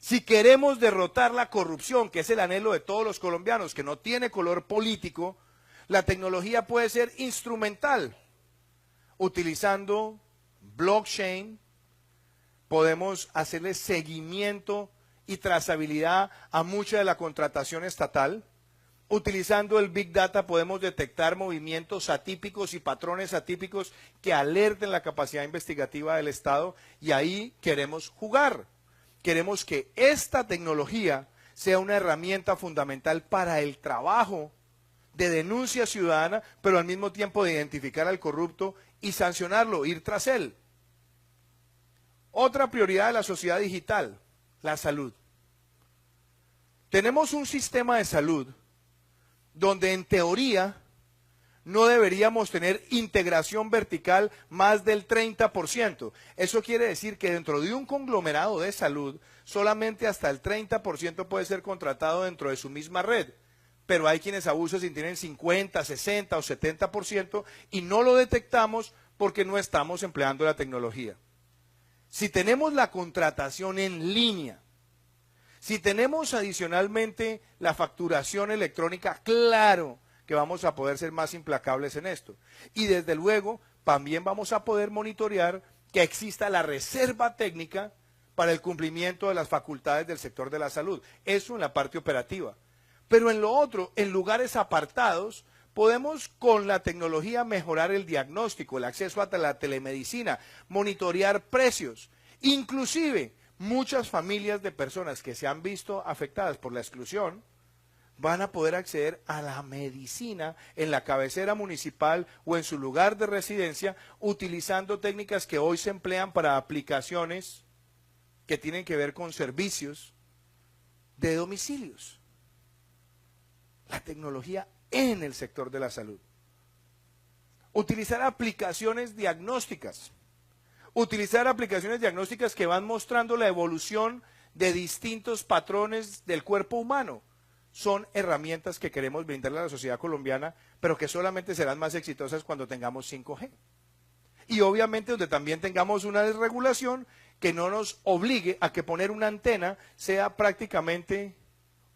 Si queremos derrotar la corrupción, que es el anhelo de todos los colombianos, que no tiene color político, la tecnología puede ser instrumental. Utilizando blockchain, podemos hacerle seguimiento y trazabilidad a mucha de la contratación estatal. Utilizando el Big Data podemos detectar movimientos atípicos y patrones atípicos que alerten la capacidad investigativa del Estado, y ahí queremos jugar. Queremos que esta tecnología sea una herramienta fundamental para el trabajo de denuncia ciudadana, pero al mismo tiempo de identificar al corrupto y sancionarlo, ir tras él. Otra prioridad de la sociedad digital, la salud. Tenemos un sistema de salud donde en teoría no deberíamos tener integración vertical más del 30%. Eso quiere decir que dentro de un conglomerado de salud, solamente hasta el 30% puede ser contratado dentro de su misma red. Pero hay quienes abusan y tienen 50, 60 o 70% y no lo detectamos porque no estamos empleando la tecnología. Si tenemos la contratación en línea, si tenemos adicionalmente la facturación electrónica, claro que vamos a poder ser más implacables en esto. Y desde luego también vamos a poder monitorear que exista la reserva técnica para el cumplimiento de las facultades del sector de la salud. Eso en la parte operativa. Pero en lo otro, en lugares apartados, podemos con la tecnología mejorar el diagnóstico, el acceso a la telemedicina, monitorear precios. Inclusive, muchas familias de personas que se han visto afectadas por la exclusión van a poder acceder a la medicina en la cabecera municipal o en su lugar de residencia, utilizando técnicas que hoy se emplean para aplicaciones que tienen que ver con servicios de domicilios. La tecnología en el sector de la salud. Utilizar aplicaciones diagnósticas. Utilizar aplicaciones diagnósticas que van mostrando la evolución de distintos patrones del cuerpo humano. Son herramientas que queremos brindarle a la sociedad colombiana, pero que solamente serán más exitosas cuando tengamos 5G. Y obviamente donde también tengamos una desregulación que no nos obligue a que poner una antena sea prácticamente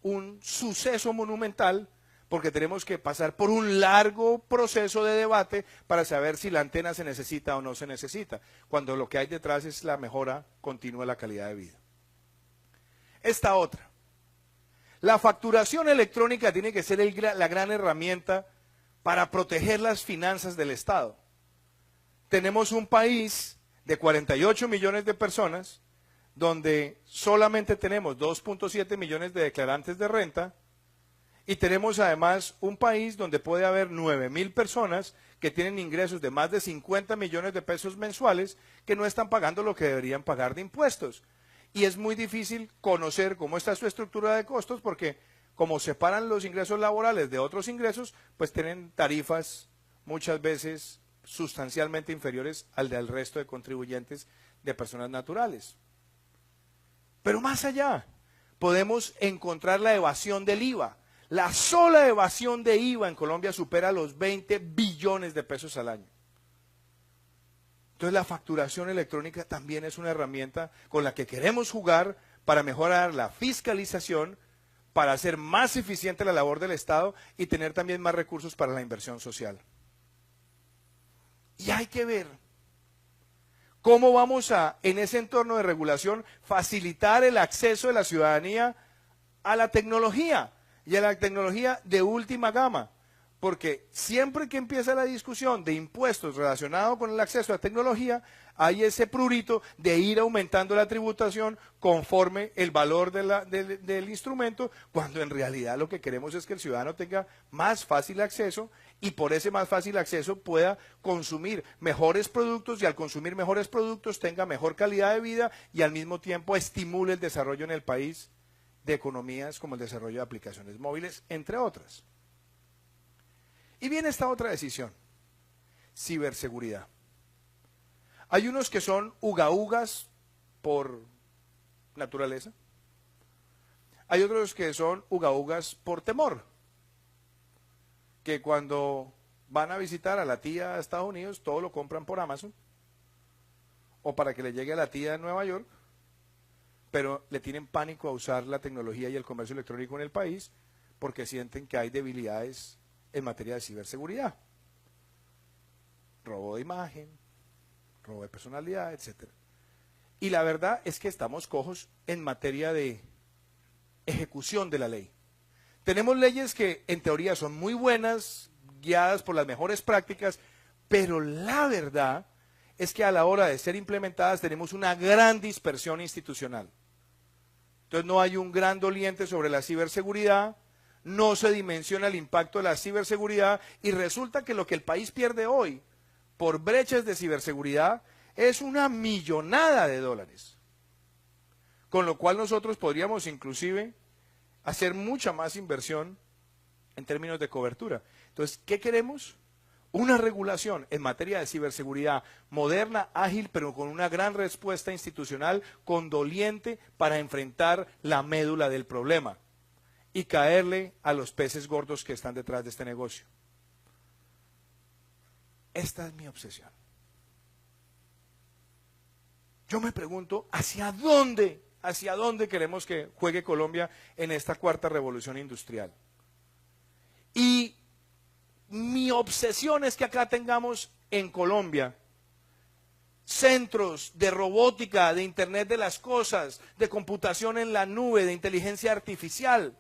un suceso monumental, porque tenemos que pasar por un largo proceso de debate para saber si la antena se necesita o no se necesita, cuando lo que hay detrás es la mejora continua de la calidad de vida. Esta otra. La facturación electrónica tiene que ser la gran herramienta para proteger las finanzas del Estado. Tenemos un país de 48 millones de personas, donde solamente tenemos 2.7 millones de declarantes de renta, y tenemos además un país donde puede haber 9.000 personas que tienen ingresos de más de 50 millones de pesos mensuales que no están pagando lo que deberían pagar de impuestos. Y es muy difícil conocer cómo está su estructura de costos porque como separan los ingresos laborales de otros ingresos, pues tienen tarifas muchas veces sustancialmente inferiores al del resto de contribuyentes de personas naturales. Pero más allá, podemos encontrar la evasión del IVA. La sola evasión de IVA en Colombia supera los 20 billones de pesos al año. Entonces la facturación electrónica también es una herramienta con la que queremos jugar para mejorar la fiscalización, para hacer más eficiente la labor del Estado y tener también más recursos para la inversión social. Y hay que ver cómo vamos a, en ese entorno de regulación, facilitar el acceso de la ciudadanía a la tecnología y a la tecnología de última gama. Porque siempre que empieza la discusión de impuestos relacionados con el acceso a la tecnología, hay ese prurito de ir aumentando la tributación conforme el valor del instrumento, cuando en realidad lo que queremos es que el ciudadano tenga más fácil acceso y por ese más fácil acceso pueda consumir mejores productos y al consumir mejores productos tenga mejor calidad de vida y al mismo tiempo estimule el desarrollo en el país de economías como el desarrollo de aplicaciones móviles, entre otras. Y viene esta otra decisión, ciberseguridad. Hay unos que son uga-ugas por naturaleza. Hay otros que son uga-ugas por temor. Que cuando van a visitar a la tía a Estados Unidos, todo lo compran por Amazon. O para que le llegue a la tía en Nueva York, pero le tienen pánico a usar la tecnología y el comercio electrónico en el país porque sienten que hay debilidades en materia de ciberseguridad. Robo de imagen, robo de personalidad, etc. Y la verdad es que estamos cojos en materia de ejecución de la ley. Tenemos leyes que en teoría son muy buenas, guiadas por las mejores prácticas, pero la verdad es que a la hora de ser implementadas tenemos una gran dispersión institucional. Entonces no hay un gran doliente sobre la ciberseguridad, no se dimensiona el impacto de la ciberseguridad y resulta que lo que el país pierde hoy por brechas de ciberseguridad es una millonada de dólares. Con lo cual nosotros podríamos inclusive hacer mucha más inversión en términos de cobertura. Entonces, ¿qué queremos? Una regulación en materia de ciberseguridad moderna, ágil, pero con una gran respuesta institucional condoliente para enfrentar la médula del problema y caerle a los peces gordos que están detrás de este negocio. Esta es mi obsesión. Yo me pregunto, ¿hacia dónde queremos que juegue Colombia en esta cuarta revolución industrial? Y mi obsesión es que acá tengamos en Colombia centros de robótica, de Internet de las cosas, de computación en la nube, de inteligencia artificial.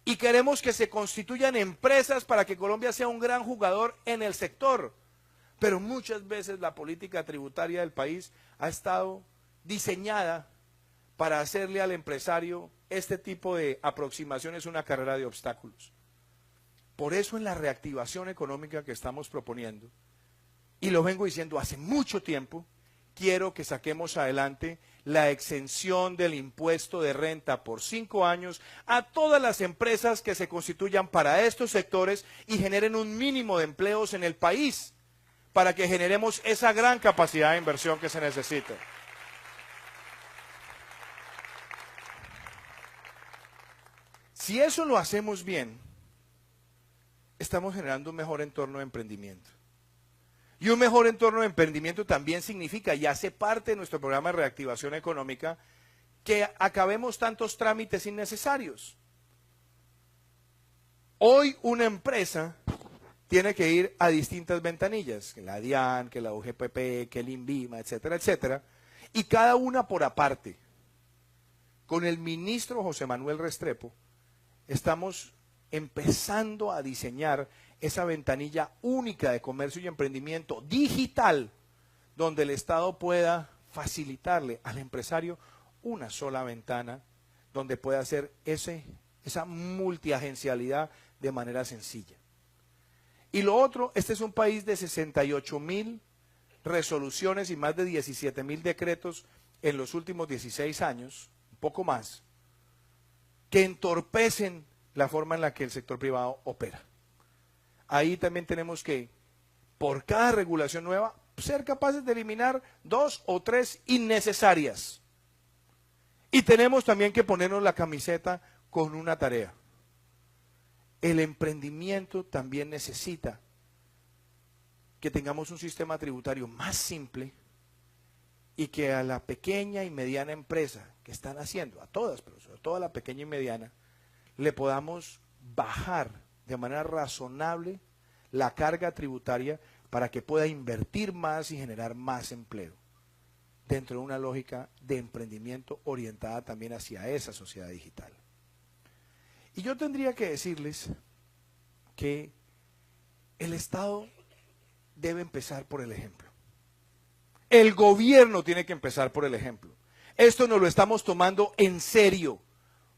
Y queremos que se constituyan empresas para que Colombia sea un gran jugador en el sector. Pero muchas veces la política tributaria del país ha estado diseñada para hacerle al empresario este tipo de aproximaciones una carrera de obstáculos. Por eso en la reactivación económica que estamos proponiendo, y lo vengo diciendo hace mucho tiempo, quiero que saquemos adelante la exención del impuesto de renta por 5 años a todas las empresas que se constituyan para estos sectores y generen un mínimo de empleos en el país, para que generemos esa gran capacidad de inversión que se necesita. Si eso lo hacemos bien, estamos generando un mejor entorno de emprendimiento. Y un mejor entorno de emprendimiento también significa, y hace parte de nuestro programa de reactivación económica, que acabemos tantos trámites innecesarios. Hoy una empresa tiene que ir a distintas ventanillas, que la DIAN, que la UGPP, que el INVIMA, etcétera, etcétera, y cada una por aparte. Con el ministro José Manuel Restrepo estamos empezando a diseñar esa ventanilla única de comercio y emprendimiento digital, donde el Estado pueda facilitarle al empresario una sola ventana, donde pueda hacer esa multiagencialidad de manera sencilla. Y lo otro, este es un país de 68.000 resoluciones y más de 17.000 decretos en los últimos 16 años, un poco más, que entorpecen la forma en la que el sector privado opera. Ahí también tenemos que, por cada regulación nueva, ser capaces de eliminar 2 o 3 innecesarias. Y tenemos también que ponernos la camiseta con una tarea. El emprendimiento también necesita que tengamos un sistema tributario más simple y que a la pequeña y mediana empresa que están haciendo, a todas, pero sobre todo a la pequeña y mediana, le podamos bajar de manera razonable la carga tributaria para que pueda invertir más y generar más empleo, dentro de una lógica de emprendimiento orientada también hacia esa sociedad digital. Y yo tendría que decirles que el Estado debe empezar por el ejemplo. El gobierno tiene que empezar por el ejemplo. Esto nos lo estamos tomando en serio,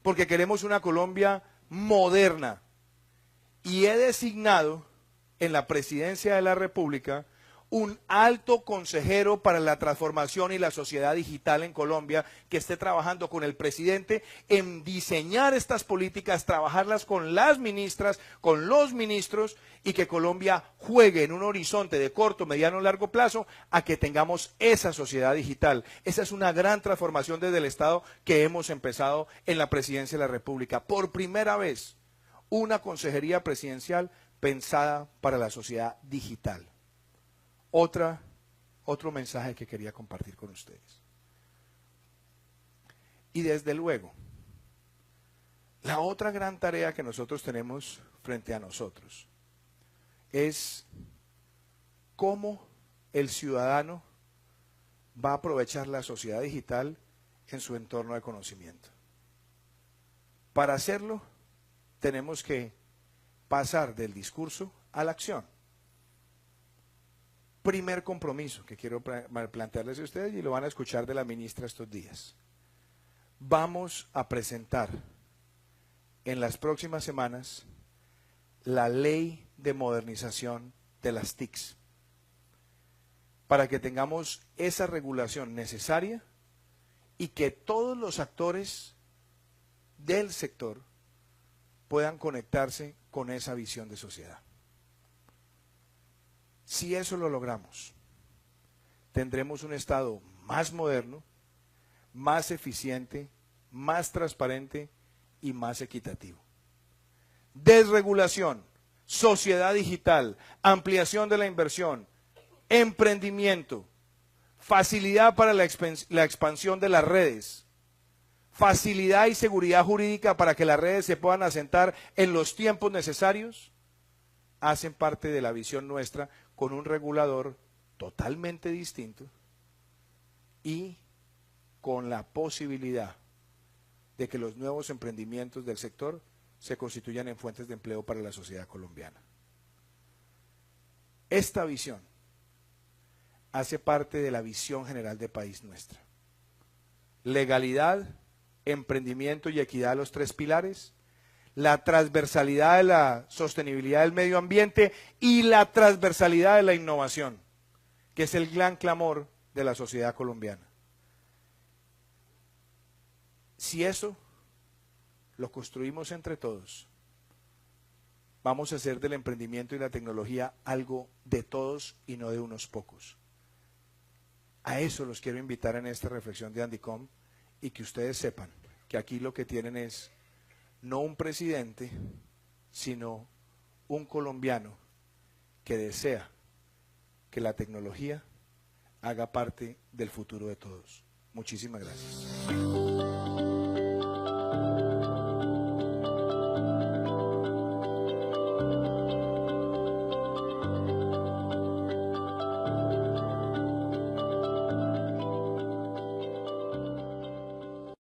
porque queremos una Colombia moderna. Y he designado en la Presidencia de la República un alto consejero para la transformación y la sociedad digital en Colombia que esté trabajando con el presidente en diseñar estas políticas, trabajarlas con las ministras, con los ministros y que Colombia juegue en un horizonte de corto, mediano, largo plazo a que tengamos esa sociedad digital. Esa es una gran transformación desde el Estado que hemos empezado en la Presidencia de la República. Por primera vez, una consejería presidencial pensada para la sociedad digital. Otro mensaje que quería compartir con ustedes. Y desde luego, la otra gran tarea que nosotros tenemos frente a nosotros es cómo el ciudadano va a aprovechar la sociedad digital en su entorno de conocimiento. Para hacerlo, tenemos que pasar del discurso a la acción. Primer compromiso que quiero plantearles a ustedes, y lo van a escuchar de la ministra estos días. Vamos a presentar en las próximas semanas la ley de modernización de las TICs, para que tengamos esa regulación necesaria y que todos los actores del sector puedan conectarse con esa visión de sociedad. Si eso lo logramos, tendremos un Estado más moderno, más eficiente, más transparente y más equitativo. Desregulación, sociedad digital, ampliación de la inversión, emprendimiento, facilidad para la expansión de las redes, facilidad y seguridad jurídica para que las redes se puedan asentar en los tiempos necesarios, hacen parte de la visión nuestra con un regulador totalmente distinto y con la posibilidad de que los nuevos emprendimientos del sector se constituyan en fuentes de empleo para la sociedad colombiana. Esta visión hace parte de la visión general de país nuestra. Legalidad, emprendimiento y equidad, los tres pilares, la transversalidad de la sostenibilidad del medio ambiente y la transversalidad de la innovación, que es el gran clamor de la sociedad colombiana. Si eso lo construimos entre todos, vamos a hacer del emprendimiento y la tecnología algo de todos y no de unos pocos. A eso los quiero invitar en esta reflexión de Andicom, y que ustedes sepan que aquí lo que tienen es no un presidente, sino un colombiano que desea que la tecnología haga parte del futuro de todos. Muchísimas gracias.